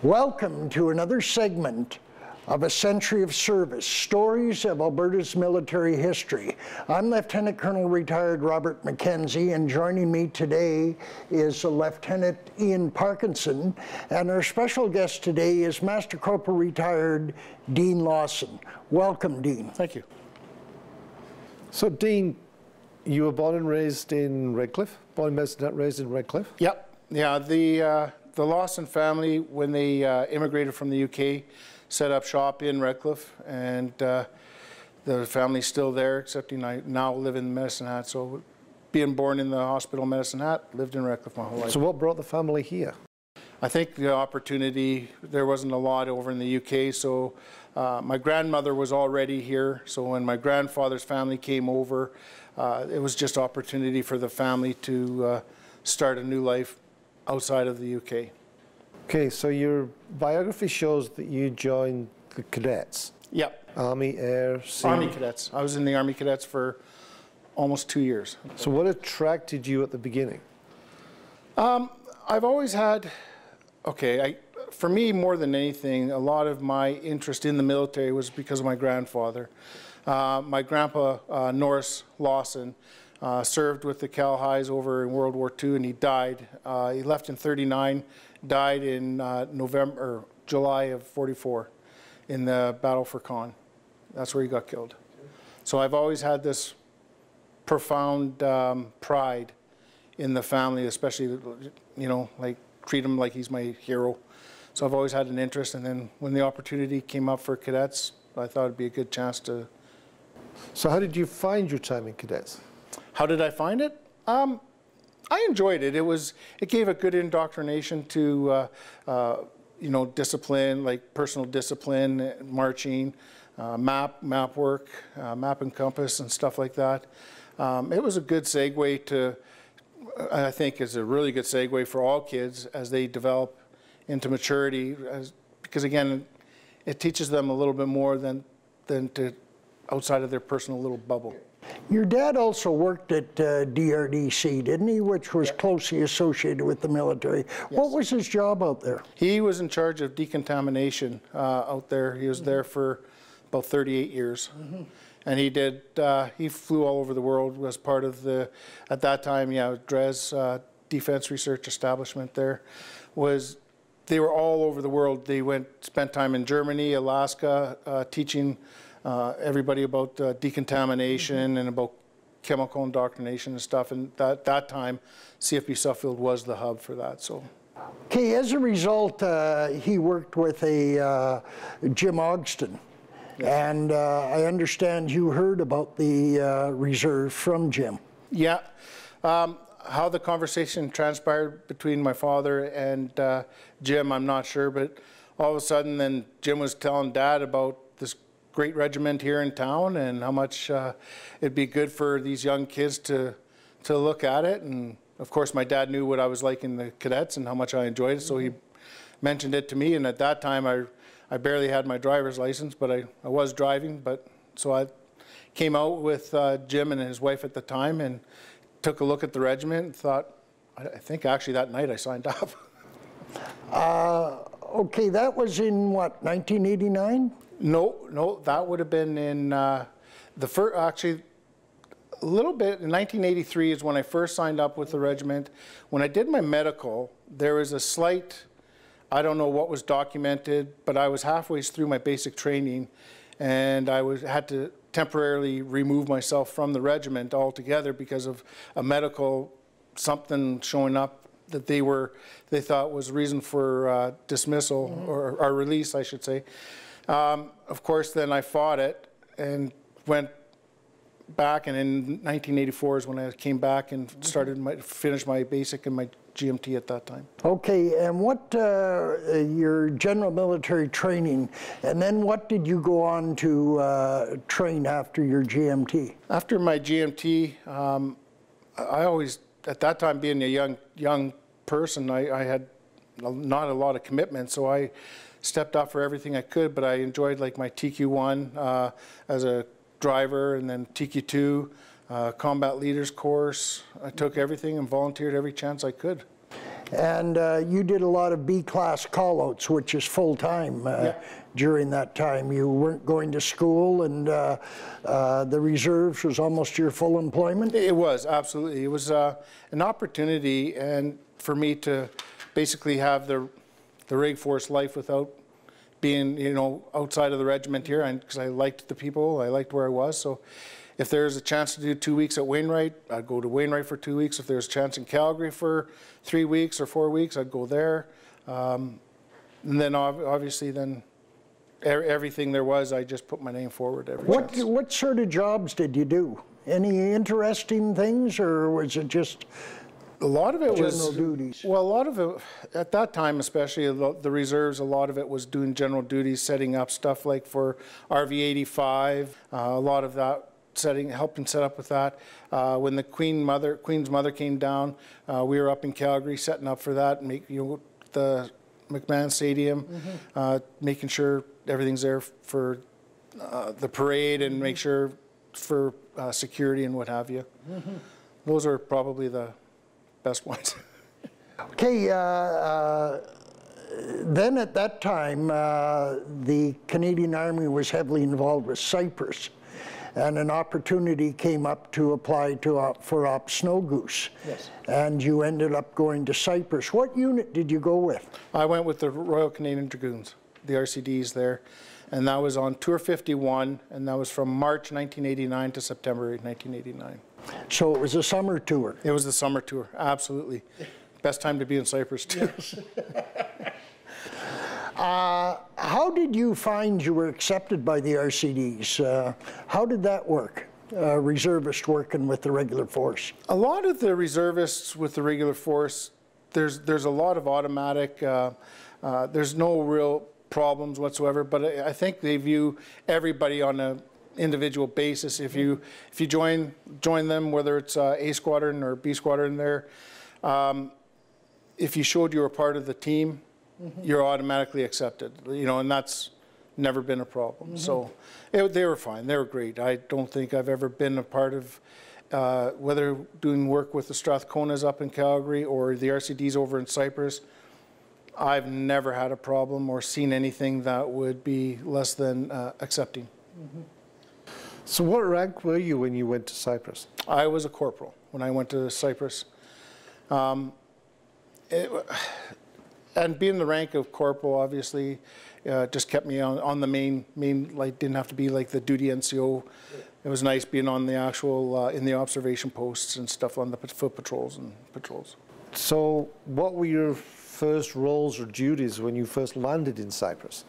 Welcome to another segment of A Century of Service, Stories of Alberta's Military History. I'm Lieutenant Colonel Retired Robert McKenzie, and joining me today is Lieutenant Ian Parkinson, and our special guest today is Master Corporal Retired Dean Lawson. Welcome, Dean. Thank you. So, Dean, you were born and raised in Redcliffe? Born in Medicine Hat, raised in Redcliffe? Yep. Yeah, the Lawson family, when they immigrated from the UK, set up shop in Redcliffe, and the family's still there, excepting I now live in Medicine Hat. So being born in the hospital Medicine Hat, lived in Redcliffe my whole life. So what brought the family here? I think the opportunity, there wasn't a lot over in the UK, so my grandmother was already here, so when my grandfather's family came over, it was just opportunity for the family to start a new life outside of the UK. Okay, so your biography shows that you joined the cadets. Yep. Army, Air, Sea. Army cadets. I was in the Army cadets for almost 2 years. So what attracted you at the beginning? I've always had, for me more than anything, a lot of my interest in the military was because of my grandfather. My grandpa, Norris Lawson, served with the Cal Highs over in World War II, and he died. He left in '39, died in July of '44 in the Battle for Caen. That's where he got killed. So I've always had this profound pride in the family, especially, you know, like treat him like he's my hero. So I've always had an interest, and then when the opportunity came up for cadets, I thought it'd be a good chance to. So how did you find your time in cadets? How did I find it? I enjoyed it. It gave a good indoctrination to, you know, discipline, like personal discipline, marching, map work, map and compass and stuff like that. It was a good segue to, I think it's a really good segue for all kids as they develop into maturity, because again, it teaches them a little bit more than to outside of their personal little bubble. Your dad also worked at DRDC, didn't he, which was closely associated with the military. Yes. What was his job out there? He was in charge of decontamination out there. He was there for about 38 years. And he flew all over the world, was part of the, at that time, DRES, Defense Research Establishment there, they were all over the world. They spent time in Germany, Alaska, teaching everybody about decontamination and about chemical indoctrination and stuff, and that time CFB Suffield was the hub for that. So, okay, as a result, he worked with a Jim Ogston, and I understand you heard about the reserve from Jim. Yeah, how the conversation transpired between my father and Jim, I'm not sure, but all of a sudden then Jim was telling Dad about this great regiment here in town and how much it'd be good for these young kids to look at it. And of course my dad knew what I was like in the cadets and how much I enjoyed it, so he mentioned it to me, and at that time I barely had my driver's license, but I was driving. But so I came out with Jim and his wife at the time and took a look at the regiment and thought, I think actually that night I signed up. Okay, that was in what, 1989? No, that would have been in the first, actually, a little bit, in 1983 is when I first signed up with the regiment. When I did my medical, there was a slight, I don't know what was documented, but I was halfway through my basic training, and I had to temporarily remove myself from the regiment altogether because of a medical, something showing up that they thought was a reason for dismissal, or release, I should say. Of course, then I fought it and went back, and in 1984 is when I came back and finished my basic and my GMT at that time. Okay, and what, your general military training, and then what did you go on to train after your GMT? After my GMT, I always, at that time being a young person, I had not a lot of commitment, so I stepped up for everything I could, but I enjoyed like my TQ1 as a driver, and then TQ2, combat leaders course. I took everything and volunteered every chance I could. And you did a lot of B-class call-outs, which is full-time during that time. You weren't going to school, and the reserves was almost your full employment? It was, absolutely. It was an opportunity and for me to basically have the Rig Force life without being, you know, outside of the regiment here, because I liked the people, I liked where I was. So if there's a chance to do 2 weeks at Wainwright, I'd go to Wainwright for 2 weeks. If there's a chance in Calgary for 3 weeks or 4 weeks, I'd go there. And then obviously then everything there was, I just put my name forward every chance. What sort of jobs did you do? Any interesting things, or was it just a lot of it general duties? Well, a lot of it, at that time especially, the reserves, a lot of it was doing general duties, setting up stuff like for RV-85, a lot of that, helping set up with that. When the Queen's mother came down, we were up in Calgary setting up for that, the McMahon Stadium, making sure everything's there for the parade and make sure for security and what have you. Those are probably the best ones. Okay, then at that time, the Canadian Army was heavily involved with Cyprus, and an opportunity came up to apply for Op Snow Goose. Yes. And you ended up going to Cyprus. What unit did you go with? I went with the Royal Canadian Dragoons, the RCDs there, and that was on Tour 51, and that was from March 1989 to September 1989. So it was a summer tour? It was the summer tour, absolutely. Best time to be in Cyprus, too. Yes. How did you find you were accepted by the RCDs? How did that work, reservist working with the regular force? A lot of the reservists with the regular force, there's a lot of automatic, there's no real problems whatsoever, but I think they view everybody on a individual basis. If you join them, whether it's A Squadron or B Squadron there, if you showed you were part of the team, you're automatically accepted, you know, and that's never been a problem. So they were fine, they were great. I don't think I've ever been a part of, whether doing work with the Strathconas up in Calgary or the RCDs over in Cyprus, I've never had a problem or seen anything that would be less than accepting. So what rank were you when you went to Cyprus? I was a corporal when I went to Cyprus. And being the rank of corporal, obviously, just kept me on the main, like, didn't have to be like the duty NCO. It was nice being on the actual, in the observation posts and stuff on the foot patrols and patrols. So what were your first roles or duties when you first landed in Cyprus?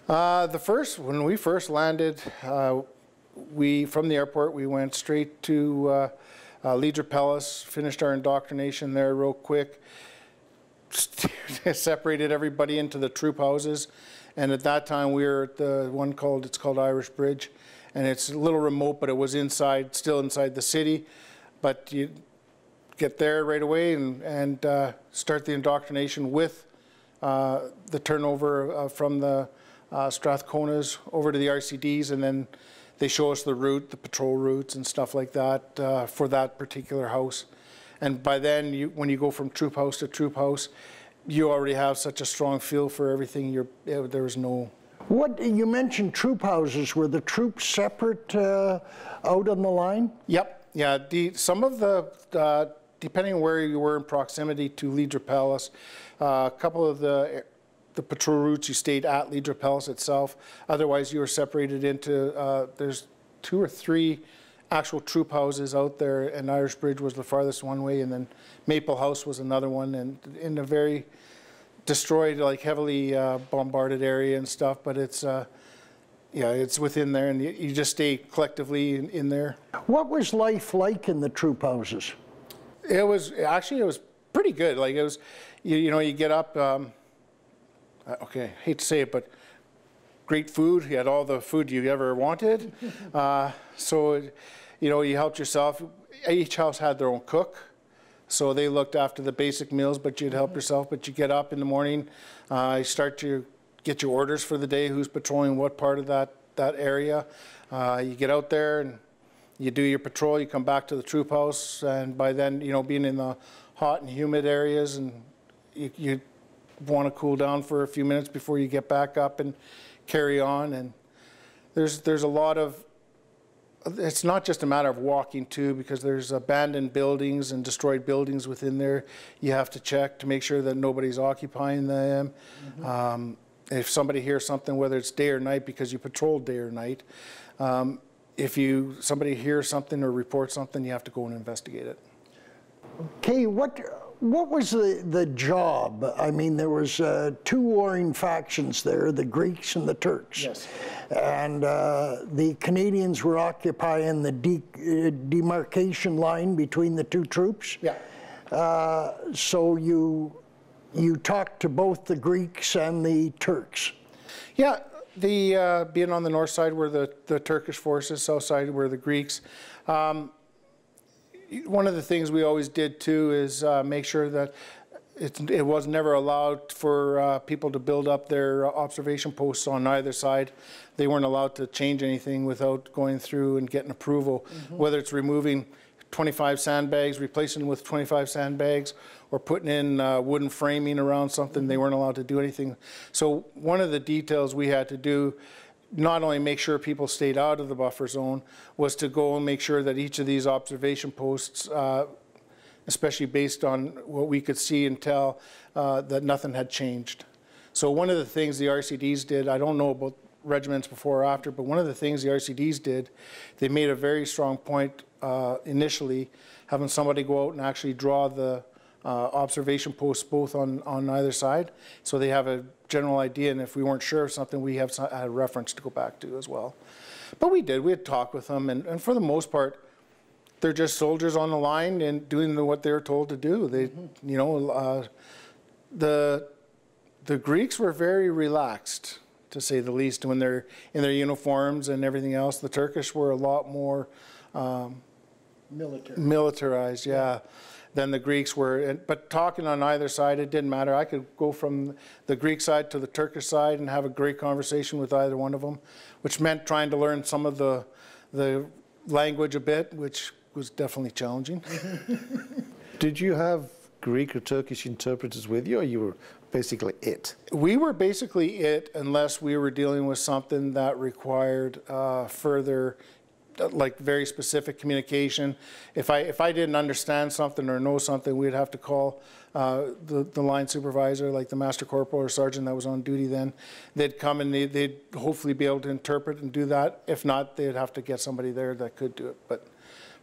When we first landed, from the airport, we went straight to Leader-Pellis, finished our indoctrination there real quick, separated everybody into the troop houses, and at that time we were at the one it's called Irish Bridge, and it's a little remote, but it was still inside the city, but you get there right away and start the indoctrination with the turnover from the Strathconas over to the RCDs, and then they show us the route, the patrol routes and stuff like that for that particular house. And by then, when you go from troop house to troop house, you already have such a strong feel for everything. There was no... What, you mentioned troop houses. Were the troops separate out on the line? Yep. Yeah. Some of the, depending on where you were in proximity to Leader-Pellis, a couple of the patrol routes you stayed at Leader-Pellis itself. Otherwise, you were separated into, there's 2 or 3 actual troop houses out there, and Irish Bridge was the farthest one way, and then Maple House was another one, and in a very destroyed, like heavily bombarded area and stuff, but it's, yeah, it's within there, and you just stay collectively in there. What was life like in the troop houses? It was pretty good. Like it was, you know, you get up, okay, I hate to say it, but great food. You had all the food you ever wanted. So, you know, you helped yourself. Each house had their own cook. So they looked after the basic meals, but you'd help yourself. But you get up in the morning, you start to get your orders for the day, who's patrolling what part of that area. You get out there and you do your patrol, you come back to the troop house, and by then, you know, being in the hot and humid areas, and you want to cool down for a few minutes before you get back up and carry on. And there's a lot of, it's not just a matter of walking too, because there's abandoned buildings and destroyed buildings within there. You have to check to make sure that nobody's occupying them. If somebody hears something, whether it's day or night, because you patrol day or night, if somebody hears something or reports something, you have to go and investigate it. Okay, what was the job? I mean, there was two warring factions there, the Greeks and the Turks. Yes. And the Canadians were occupying the demarcation line between the two troops. Yeah. So you talked to both the Greeks and the Turks. Yeah, being on the north side were the Turkish forces, south side were the Greeks. One of the things we always did too is make sure that it was never allowed for people to build up their observation posts on either side. They weren't allowed to change anything without going through and getting approval, whether it's removing 25 sandbags, replacing them with 25 sandbags, or putting in wooden framing around something. They weren't allowed to do anything. So one of the details we had to do, not only make sure people stayed out of the buffer zone, was to go and make sure that each of these observation posts, especially based on what we could see and tell, that nothing had changed. So one of the things the RCDs did, I don't know about regiments before or after, but one of the things the RCDs did, they made a very strong point initially, having somebody go out and actually draw the observation posts both on either side, so they have a general idea, and if we weren't sure of something, we have a reference to go back to as well. But we had talked with them, and for the most part, they're just soldiers on the line and doing what they're told to do. They, you know, the Greeks were very relaxed, to say the least, when they're in their uniforms and everything else. The Turkish were a lot more militarized, yeah, than the Greeks were. But talking on either side, it didn't matter. I could go from the Greek side to the Turkish side and have a great conversation with either one of them, which meant trying to learn some of the language a bit, which was definitely challenging. Did you have Greek or Turkish interpreters with you, or you were basically it? We were basically it, unless we were dealing with something that required further, like very specific communication. If I didn't understand something or know something, we'd have to call the line supervisor, like the master corporal or sergeant that was on duty then. They'd come and they'd hopefully be able to interpret and do that. If not, they'd have to get somebody there that could do it. But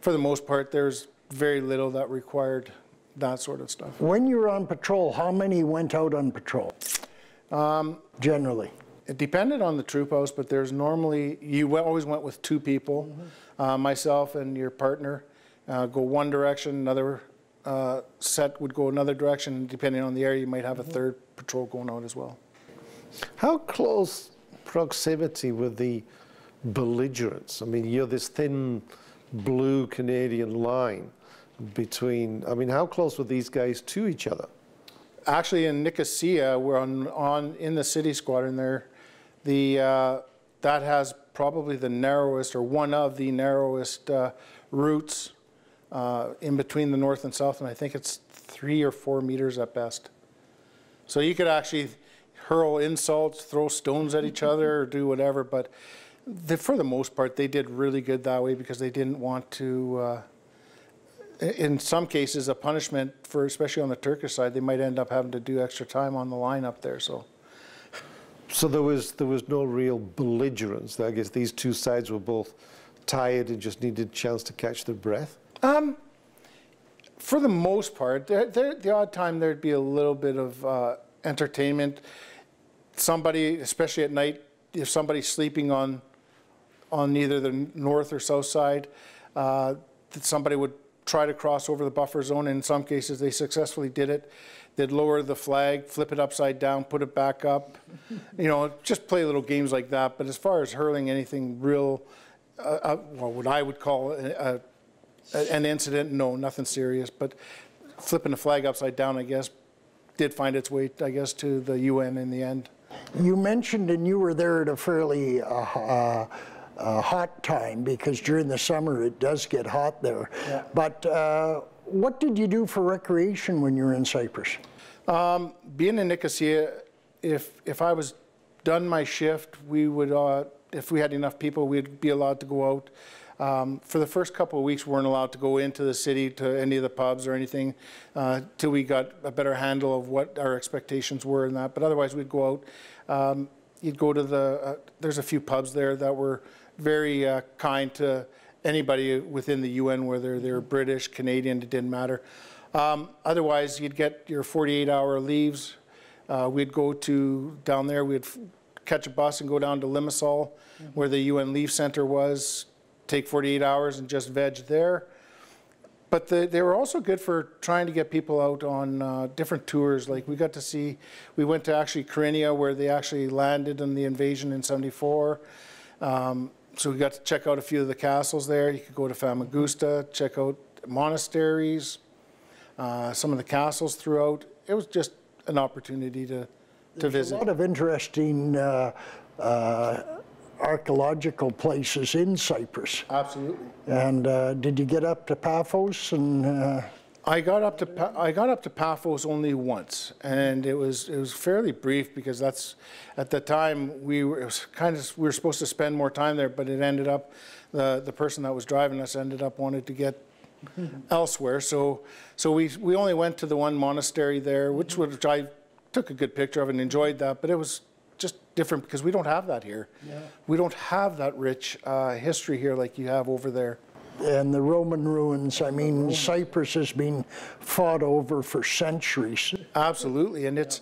for the most part, there's very little that required that sort of stuff. When you were on patrol, how many went out on patrol, generally? It depended on the troop house, but there's normally, you always went with two people, myself and your partner, go one direction, another set would go another direction, and depending on the area, you might have a third patrol going out as well. How close proximity were the belligerents? I mean, you're this thin blue Canadian line between, I mean, how close were these guys to each other? Actually, in Nicosia, we're in the city squadron there. That has probably the narrowest, or one of the narrowest routes in between the north and south, and I think it's 3 or 4 meters at best. So you could actually hurl insults, throw stones at each other, or do whatever, but for the most part, they did really good that way because they didn't want to, in some cases, a punishment for, especially on the Turkish side, they might end up having to do extra time on the line up there. So there was no real belligerence. I guess these two sides were both tired and just needed a chance to catch their breath. For the most part, the odd time there'd be a little bit of entertainment. Somebody, especially at night, if somebody's sleeping on either the north or south side, that somebody would try to cross over the buffer zone. And in some cases, they successfully did it. They'd lower the flag, flip it upside down, put it back up. You know, just play little games like that. But as far as hurling anything real, well, what I would call an incident, no, nothing serious. But flipping the flag upside down, I guess, did find its way, I guess, to the UN in the end. You mentioned, and you were there at a fairly hot time, because during the summer it does get hot there. Yeah. But what did you do for recreation when you were in Cyprus? Being in Nicosia, if I was done my shift, we would, if we had enough people, we'd be allowed to go out. For the first couple of weeks, we weren't allowed to go into the city to any of the pubs or anything till we got a better handle of what our expectations were and that. But otherwise, we'd go out. You'd go to the, there's a few pubs there that were very kind to anybody within the UN, whether they're British, Canadian, it didn't matter. Otherwise, you'd get your 48-hour leaves. We'd go to down there, we'd catch a bus and go down to Limassol, where the UN Leave Center was, take 48 hours and just veg there. But they were also good for trying to get people out on different tours. Like we got to see, we went to actually Kyrenia, where they actually landed in the invasion in '74. So we got to check out a few of the castles there. You could go to Famagusta, check out monasteries, some of the castles throughout. It was just an opportunity to visit. There's a lot of interesting archaeological places in Cyprus. Absolutely. And did you get up to Paphos? And I got up to Paphos only once, and it was fairly brief because that's at the time we were supposed to spend more time there, but it ended up the person that was driving us ended up wanting to get elsewhere. So we only went to the one monastery there, which I took a good picture of and enjoyed that, but it was just different because we don't have that here. Yeah. We don't have that rich history here like you have over there. And the Roman ruins, I mean, Cyprus has been fought over for centuries. Absolutely, and it's,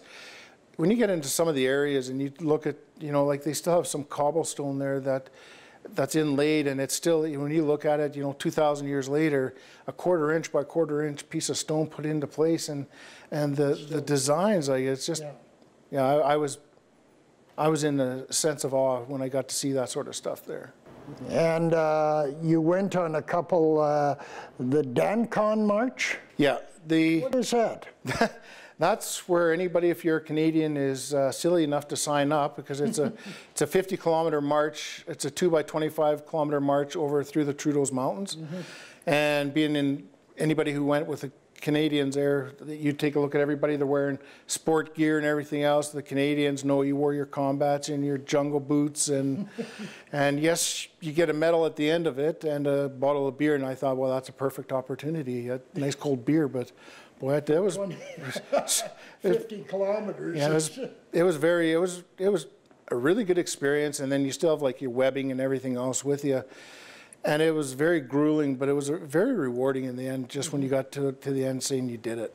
when you get into some of the areas and you look at, you know, like they still have some cobblestone there that's inlaid, and it's still, when you look at it, you know, 2,000 years later, a 1/4 inch by 1/4 inch piece of stone put into place, and the designs, like it's just, yeah, I was in a sense of awe when I got to see that sort of stuff there. And you went on a couple, the Dancon March? Yeah. What is that? That's where anybody, if you're a Canadian, is silly enough to sign up, because it's a 50-kilometer march. It's a 2 by 25-kilometer march over through the Trudeau's Mountains. And being in, anybody who went with the Canadians there, you take a look at everybody, they're wearing sport gear and everything else. The Canadians know you wore your combats and your jungle boots, and yes, you get a medal at the end of it and a bottle of beer. And I thought, well, that's a perfect opportunity, a nice cold beer. But boy, that was 50 kilometers. Yeah, it was a really good experience. And then you still have like your webbing and everything else with you. And it was very grueling, but it was very rewarding in the end, just when you got to the end saying you did it.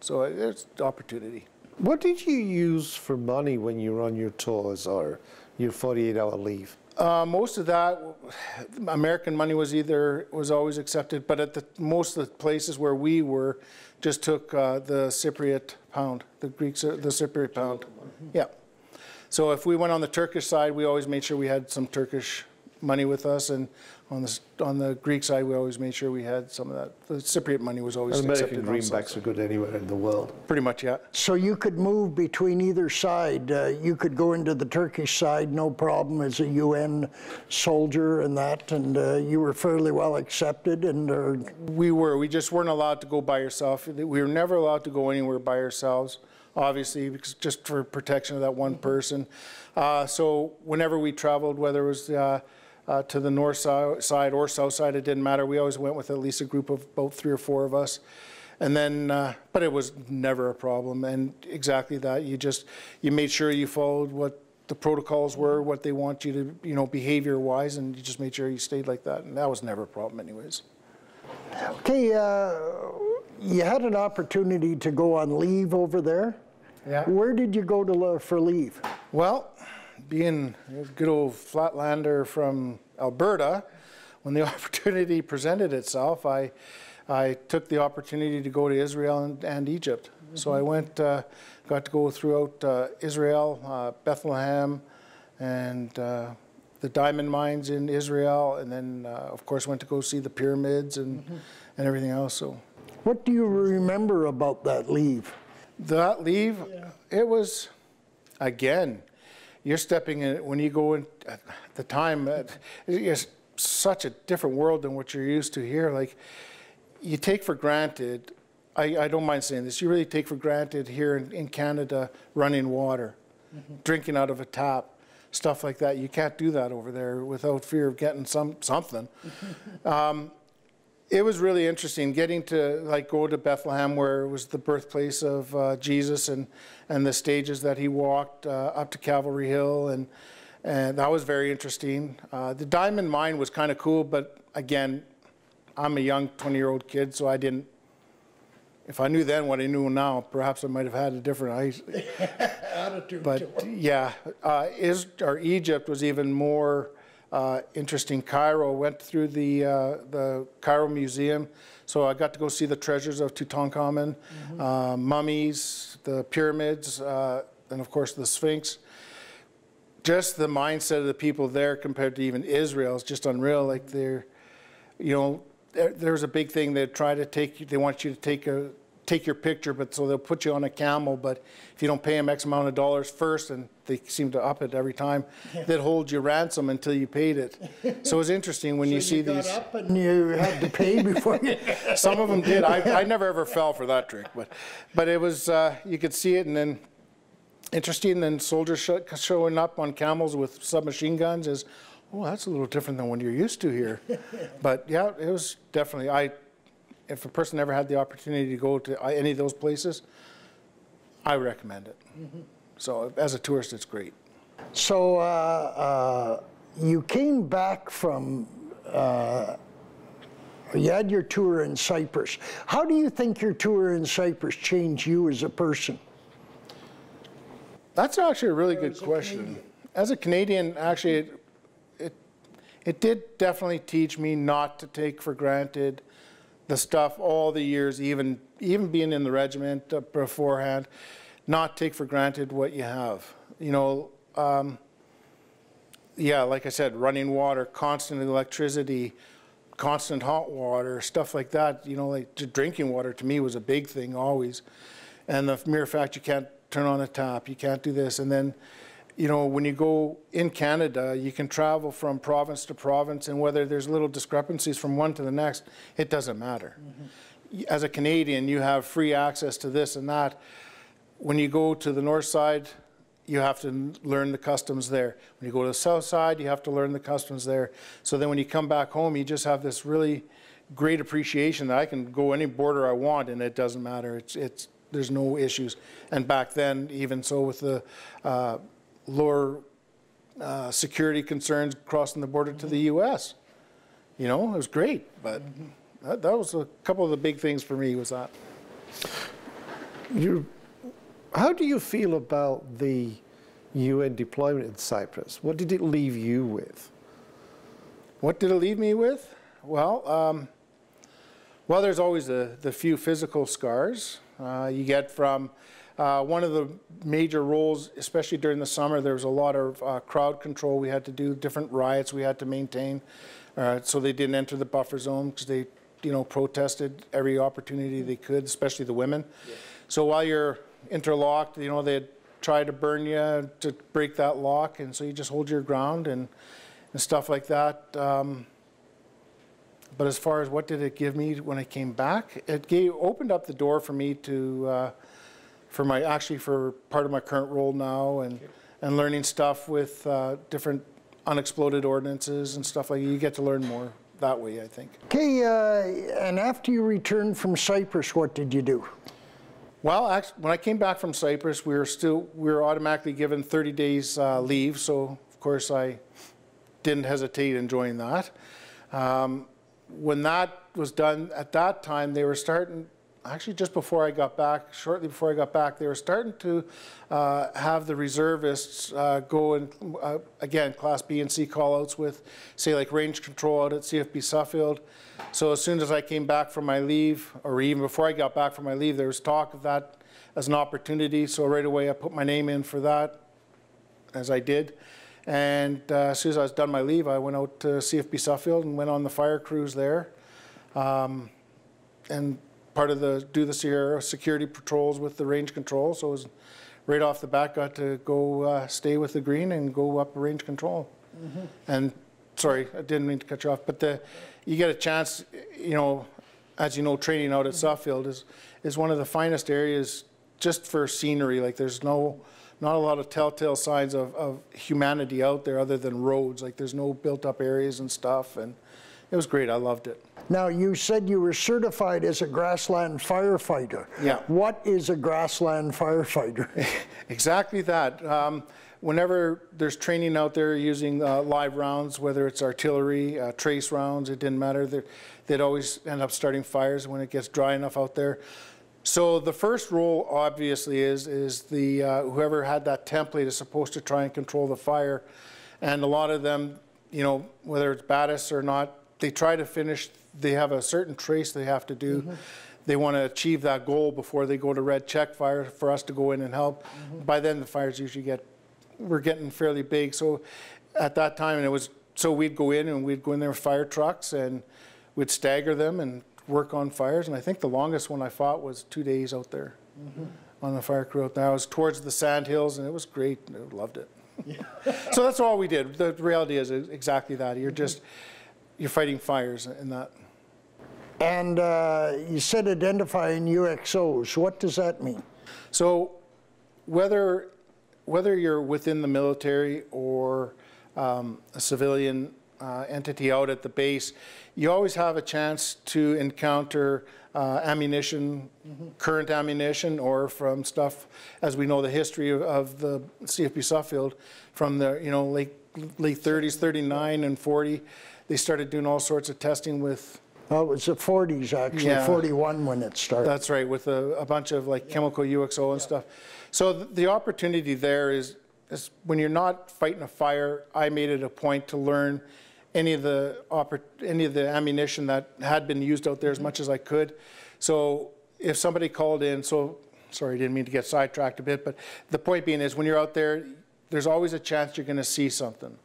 So it's the opportunity. What did you use for money when you were on your tours or your 48-hour leave? Most of that, American money was always accepted, but at most of the places where we were, just took the Cypriot pound, the Cypriot pound. Yeah. So if we went on the Turkish side, we always made sure we had some Turkish money with us, and on the Greek side, we always made sure we had some of that. The Cypriot money was always accepted. American greenbacks are good anywhere in the world. Pretty much, yeah. So you could move between either side. You could go into the Turkish side, no problem, as a UN soldier and that, and you were fairly well accepted. And we just weren't allowed to go by yourself. We were never allowed to go anywhere by ourselves, obviously, because just for protection of that one person. So whenever we traveled, whether it was to the north side or south side, it didn't matter. We always went with at least a group of about 3 or 4 of us. And then, but it was never a problem. And exactly that, you made sure you followed what the protocols were, what they want you to, you know, behavior-wise, and you just made sure you stayed like that. And that was never a problem anyways. Okay, you had an opportunity to go on leave over there. Yeah. Where did you go for leave? Well, being a good old flatlander from Alberta, when the opportunity presented itself, I took the opportunity to go to Israel and Egypt. So I went, got to go throughout Israel, Bethlehem, and the diamond mines in Israel, and then of course went to go see the pyramids and everything else. So, what do you remember about that leave? That leave, it was, again, you're stepping in, when you go in at the time, it's such a different world than what you're used to here. Like, you take for granted I don't mind saying this, you really take for granted here in Canada running water, drinking out of a tap, stuff like that. You can't do that over there without fear of getting something. It was really interesting getting to like go to Bethlehem, where it was the birthplace of Jesus, and the stages that he walked up to Calvary Hill, and that was very interesting. The diamond mine was kind of cool, but again, I'm a young 20-year-old kid, so I didn't. If I knew then what I knew now, perhaps I might have had a different attitude. But yeah, Egypt was even more interesting. Cairo, went through the Cairo Museum, so I got to go see the treasures of Tutankhamun, mummies, the pyramids, and of course the Sphinx. Just the mindset of the people there compared to even Israel is just unreal. Like they're, you know, there's a big thing. They try to take you. They want you to take your picture, but so they'll put you on a camel. But if you don't pay them X amount of dollars first, and they seem to up it every time, they'd hold you ransom until you paid it. So it's interesting when you see these. Got up and you had to pay before you. Some of them did. I never ever fell for that trick, but it was you could see it, and then interesting. And then soldiers showing up on camels with submachine guns is. Oh, that's a little different than what you're used to here. But yeah, it was definitely, if a person ever had the opportunity to go to any of those places, I recommend it. So as a tourist, it's great. So you came back from, you had your tour in Cyprus. How do you think your tour in Cyprus changed you as a person? That's actually a really good question. As a Canadian, actually, it did definitely teach me not to take for granted the stuff all the years, even being in the regiment beforehand, not take for granted what you have. You know, yeah, like I said, running water, constant electricity, constant hot water, stuff like that. You know, like drinking water to me was a big thing always. And the mere fact you can't turn on a tap, you can't do this, and then you know, when you go in Canada, you can travel from province to province, and whether there's little discrepancies from one to the next, it doesn't matter. As a Canadian, you have free access to this and that. When you go to the north side, you have to learn the customs there. When you go to the south side, you have to learn the customs there. So then when you come back home, you just have this really great appreciation that I can go any border I want, and it doesn't matter. There's no issues. And back then, even so with the lower security concerns crossing the border to the U.S. You know, it was great, but that was a couple of the big things for me was that. How do you feel about the UN deployment in Cyprus? What did it leave you with? What did it leave me with? Well, well, there's always the few physical scars you get from one of the major roles, especially during the summer, there was a lot of crowd control. We had to do different riots we had to maintain, so they didn't enter the buffer zone because they, you know, protested every opportunity they could, especially the women. Yeah. So while you're interlocked, you know, they'd try to burn you to break that lock, and so you just hold your ground and stuff like that. But as far as what did it give me when I came back, it opened up the door for me to. For part of my current role now, and learning stuff with different unexploded ordnances and stuff like that. You get to learn more that way, I think. Okay, and after you returned from Cyprus, what did you do? Well, actually, when I came back from Cyprus, we were automatically given 30 days leave, so of course I didn't hesitate in joining that. When that was done, at that time they were starting. Actually, just before I got back, shortly before I got back, they were starting to have the reservists go and, again, Class B and C call-outs with, say, like range control out at CFB Suffield. So as soon as I came back from my leave, or even before I got back from my leave, there was talk of that as an opportunity. So right away, I put my name in for that, as I did. And as soon as I was done my leave, I went out to CFB Suffield and went on the fire crews there. And part of do the Sierra security patrols with the range control, so it was right off the bat got to go stay with the green and go up range control. And sorry, I didn't mean to cut you off, but you get a chance, you know, as you know, training out at Suffield is one of the finest areas just for scenery. Like there's not a lot of telltale signs of humanity out there other than roads. Like there's no built up areas and stuff, and it was great. I loved it. Now, you said you were certified as a grassland firefighter. Yeah. What is a grassland firefighter? Exactly that. Whenever there's training out there using live rounds, whether it's artillery, trace rounds, it didn't matter. They'd always end up starting fires when it gets dry enough out there. So the first role, obviously, is the whoever had that template is supposed to try and control the fire. And a lot of them, you know, whether it's Battis or not, they try to finish. They have a certain trace they have to do. They want to achieve that goal before they go to red check fire for us to go in and help. By then, the fires usually we're getting fairly big. So at that time, and so we'd go in there with fire trucks and we'd stagger them and work on fires. And I think the longest one I fought was 2 days out there on the fire crew out there. I was towards the sand hills and it was great. I loved it. So that's all we did. The reality is exactly that. You're fighting fires in that. And you said identifying UXOs. What does that mean? So whether you're within the military or a civilian entity out at the base, you always have a chance to encounter ammunition, current ammunition, or from stuff, as we know the history of the CFB Suffield, from the late 30s, 39 and 40. They started doing all sorts of testing with... Well, it was the 40s, actually, Yeah. 41 when it started. That's right, with a bunch of like chemical UXO and stuff. So the opportunity there is when you're not fighting a fire, I made it a point to learn any of the ammunition that had been used out there as much as I could. So if somebody called in, sorry, I didn't mean to get sidetracked a bit, but the point being is when you're out there, there's always a chance you're going to see something.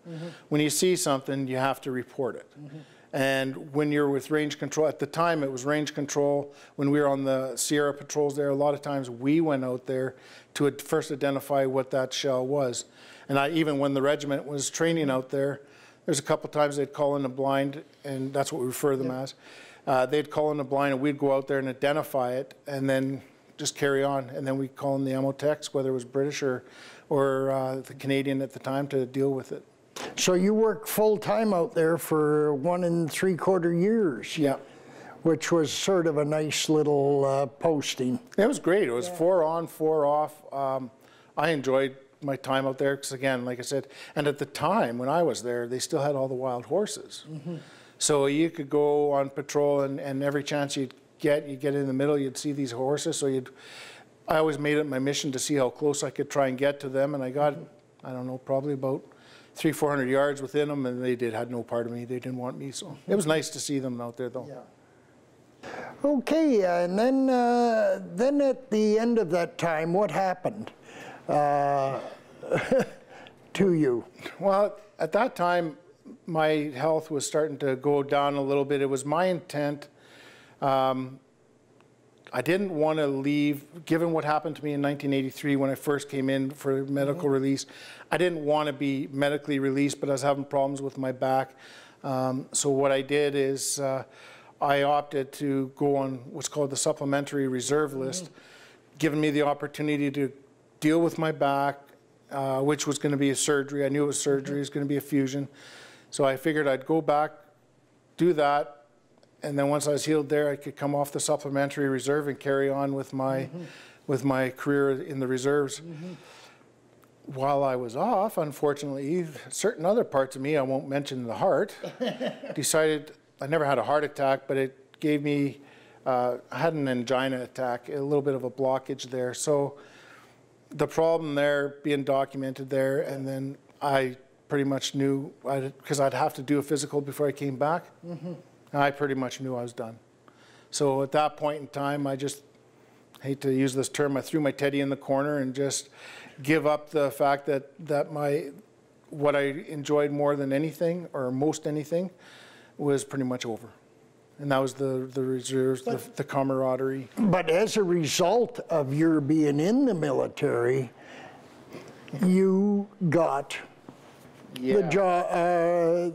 When you see something, you have to report it. And when you're with range control, at the time it was range control. When we were on the Sierra patrols there, a lot of times we went out there to first identify what that shell was. And even when the regiment was training out there, there's a couple times they'd call in a blind, and that's what we refer them as. They'd call in a blind and we'd go out there and identify it and then just carry on. And then we'd call in the ammo techs, whether it was British or the Canadian at the time, to deal with it. So you worked full-time out there for 1 3/4 years. Yeah. Which was sort of a nice little posting. It was great. It was 4 on, 4 off. I enjoyed my time out there because, again, like I said, and at the time when I was there, they still had all the wild horses. So you could go on patrol and every chance you'd get in the middle, you'd see these horses. So I always made it my mission to see how close I could try and get to them. And I got, I don't know, probably about 300-400 yards within them, and they had no part of me. They didn't want me. So it was nice to see them out there, though. Yeah. Okay, and then at the end of that time, what happened to you? Well, at that time, my health was starting to go down a little bit. It was my intent. I didn't want to leave, given what happened to me in 1983 when I first came in for medical release. I didn't want to be medically released, but I was having problems with my back. So what I did is I opted to go on what's called the supplementary reserve list, giving me the opportunity to deal with my back, which was going to be a surgery. I knew it was surgery. It was going to be a fusion. So I figured I'd go back, do that, and then once I was healed there, I could come off the supplementary reserve and carry on with my career in the reserves. While I was off, unfortunately, certain other parts of me, I won't mention the heart, decided, I never had a heart attack, but it gave me, I had an angina attack, a little bit of a blockage there. So the problem there being documented there, and then I pretty much knew, because I'd have to do a physical before I came back. I pretty much knew I was done. So at that point in time, I just, hate to use this term, I threw my teddy in the corner and just give up the fact that what I enjoyed more than anything, or most anything, was pretty much over. And that was the reserves, the camaraderie. But as a result of your being in the military, you got the job,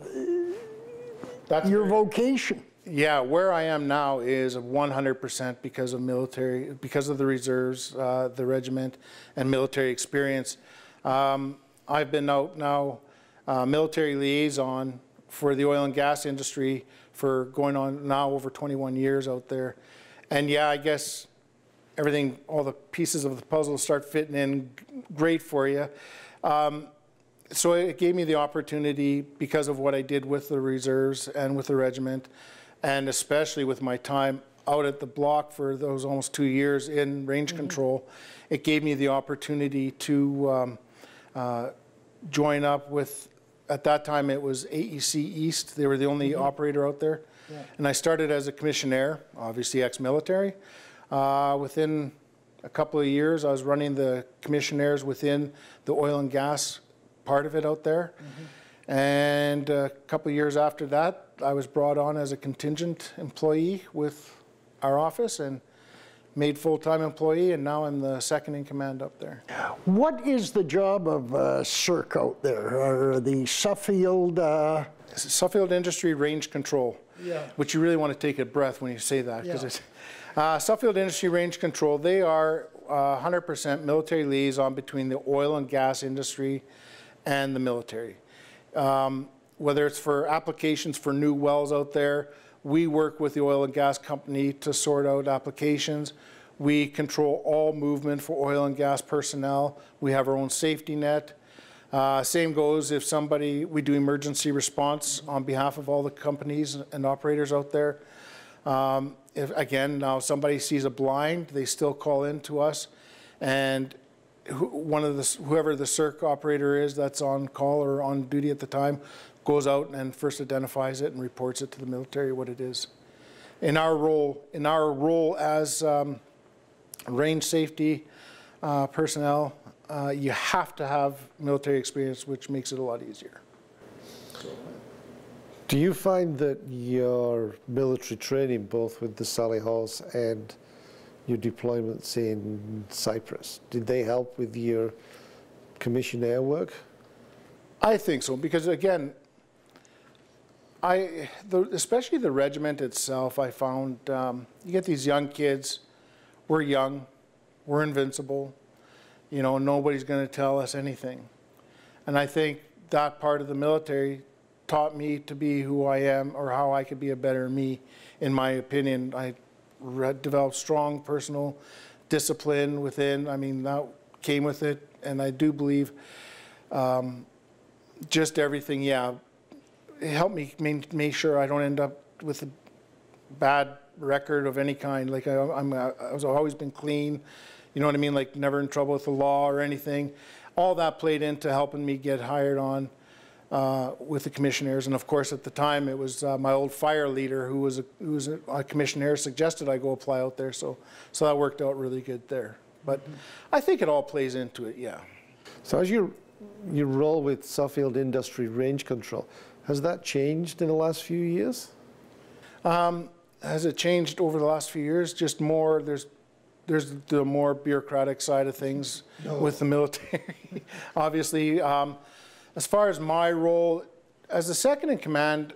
your vocation. Yeah, where I am now is 100% because of military, because of the reserves, the regiment, and military experience. I've been out now military liaison for the oil and gas industry for going on now over 21 years out there. And yeah, I guess everything, all the pieces of the puzzle start fitting in great for you. So it gave me the opportunity, because of what I did with the reserves and with the regiment, and especially with my time out at the block for those almost 2 years in range control, it gave me the opportunity to join up with, at that time it was AEC East. They were the only operator out there. Yeah. And I started as a commissionaire, obviously ex-military. Within a couple of years, I was running the commissionaires within the oil and gas part of it out there. And a couple of years after that, I was brought on as a contingent employee with our office and made full-time employee, and now I'm the second in command up there. What is the job of CERC out there, or the Suffield? Suffield Industry Range Control, which you really want to take a breath when you say that, because it's Suffield Industry Range Control. They are 100% military liaison between the oil and gas industry and the military. Whether it's for applications for new wells out there, we work with the oil and gas company to sort out applications. We control all movement for oil and gas personnel. We have our own safety net. Same goes if somebody, we do emergency response on behalf of all the companies and operators out there. If, again, now somebody sees a blind, they still call in to us, and whoever the CERC operator is that's on call or on duty at the time goes out and first identifies it and reports it to the military what it is. In our role as range safety personnel, you have to have military experience, which makes it a lot easier. Do you find that your military training, both with the Sally Horse and your deployments in Cyprus, did they help with your commissionaire work? I think so, because again, especially the regiment itself, I found you get these young kids, we're young, we're invincible, you know, nobody's going to tell us anything. And I think that part of the military taught me to be who I am, or how I could be a better me. In my opinion, I developed strong personal discipline within. I mean, that came with it, and I do believe just everything, yeah, it helped me make sure I don't end up with a bad record of any kind. Like I've always been clean, you know what I mean? Like never in trouble with the law or anything. All that played into helping me get hired on with the commissioners. And of course, at the time, it was my old fire leader who was a commissioner suggested I go apply out there. So that worked out really good there. But I think it all plays into it, yeah. So as your role with Suffield Industry Range Control, has that changed in the last few years? Has it changed over the last few years? Just more, there's the more bureaucratic side of things with the military. Obviously, as far as my role, as the second in command,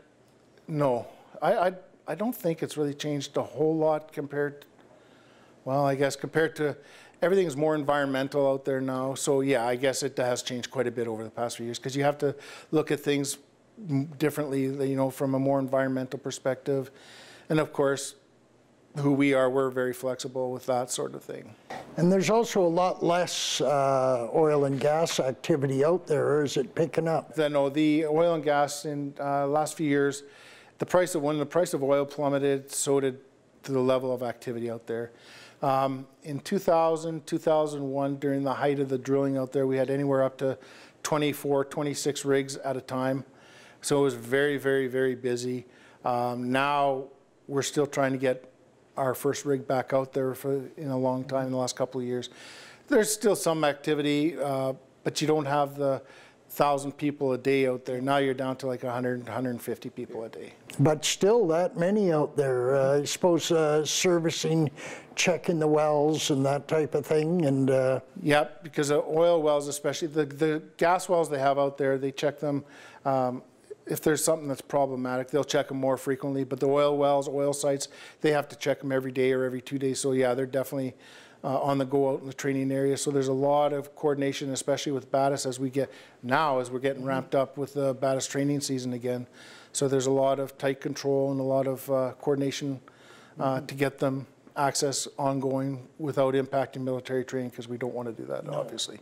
no. I don't think it's really changed a whole lot compared, well, I guess compared to, everything is more environmental out there now. So yeah, I guess it has changed quite a bit over the past few years, because you have to look at things differently, you know, from a more environmental perspective. And of course, who we are, we're very flexible with that sort of thing. And there's also a lot less oil and gas activity out there, or is it picking up? No, the oil and gas in last few years, when the price of oil plummeted, so did the level of activity out there. In 2000, 2001, during the height of the drilling out there, we had anywhere up to 24, 26 rigs at a time. So it was very, very, very busy. Now we're still trying to get our first rig back out there in a long time, in the last couple of years. There's still some activity, but you don't have the 1,000 people a day out there. Now you're down to like 100, 150 people a day. But still that many out there. I suppose servicing, checking the wells and that type of thing. And yep, because oil wells, especially the gas wells they have out there, they check them if there's something that's problematic, they'll check them more frequently. But the oil wells, oil sites, they have to check them every day or every 2 days. So yeah, they're definitely on the go out in the training area. So there's a lot of coordination, especially with BATIS as we're getting ramped up with the BATIS training season again. So there's a lot of tight control and a lot of coordination to get them access ongoing without impacting military training, because we don't want to do that, obviously.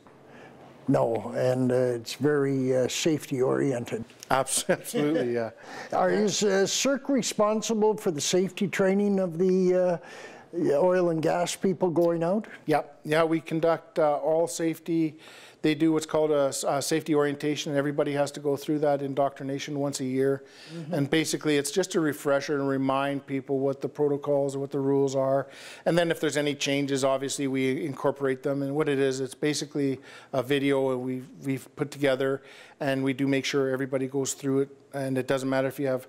No, and it's very safety oriented. Absolutely, yeah. Is CERC responsible for the safety training of the oil and gas people going out? Yeah, we conduct all safety. They do what's called a safety orientation, and everybody has to go through that indoctrination once a year. And basically, it's just a refresher and remind people what the protocols or what the rules are. And then if there's any changes, obviously we incorporate them. And what it is, it's basically a video we've put together, and we do make sure everybody goes through it. And it doesn't matter if you have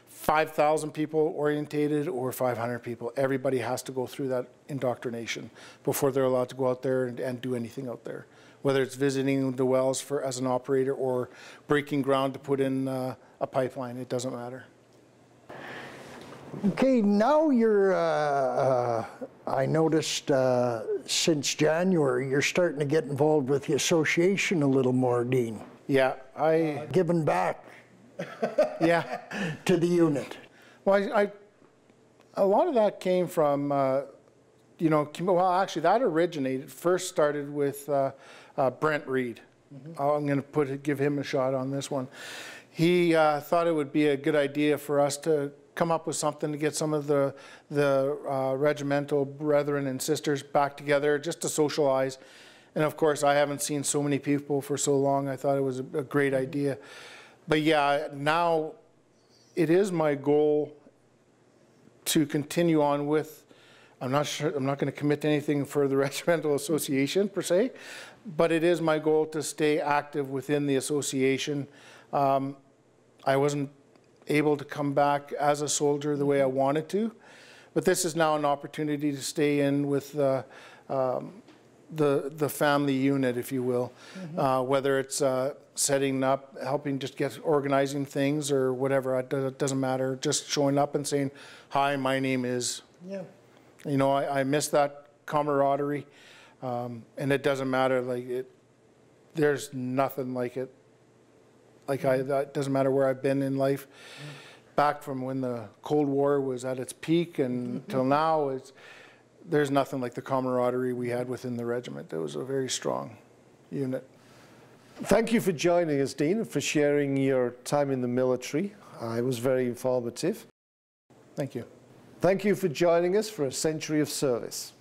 5,000 people orientated or 500 people. Everybody has to go through that indoctrination before they're allowed to go out there and do anything out there. Whether it's visiting the wells as an operator or breaking ground to put in a pipeline, it doesn't matter. Okay, now you're, I noticed since January, you're starting to get involved with the association a little more, Dean. Yeah, Giving back. Yeah. To the unit. Well, a lot of that came from, you know, well, actually that first started with Brent Reed. I'm going to give him a shot on this one. He thought it would be a good idea for us to come up with something to get some of the regimental brethren and sisters back together, just to socialize. And of course, I haven't seen so many people for so long. I thought it was a great idea. But yeah, now it is my goal to continue on with, I'm not going to commit to anything for the Regimental Association per se, but it is my goal to stay active within the association. I wasn't able to come back as a soldier the way I wanted to, but this is now an opportunity to stay in with the family unit, if you will, whether it's setting up, helping just organizing things or whatever, it doesn't matter, just showing up and saying, hi, my name is. Yeah. You know, I miss that camaraderie, and it doesn't matter, there's nothing like it. That doesn't matter where I've been in life. Back from when the Cold War was at its peak and till now, there's nothing like the camaraderie we had within the regiment. It was a very strong unit. Thank you for joining us, Dean, and for sharing your time in the military. It was very informative. Thank you. Thank you for joining us for a century of service.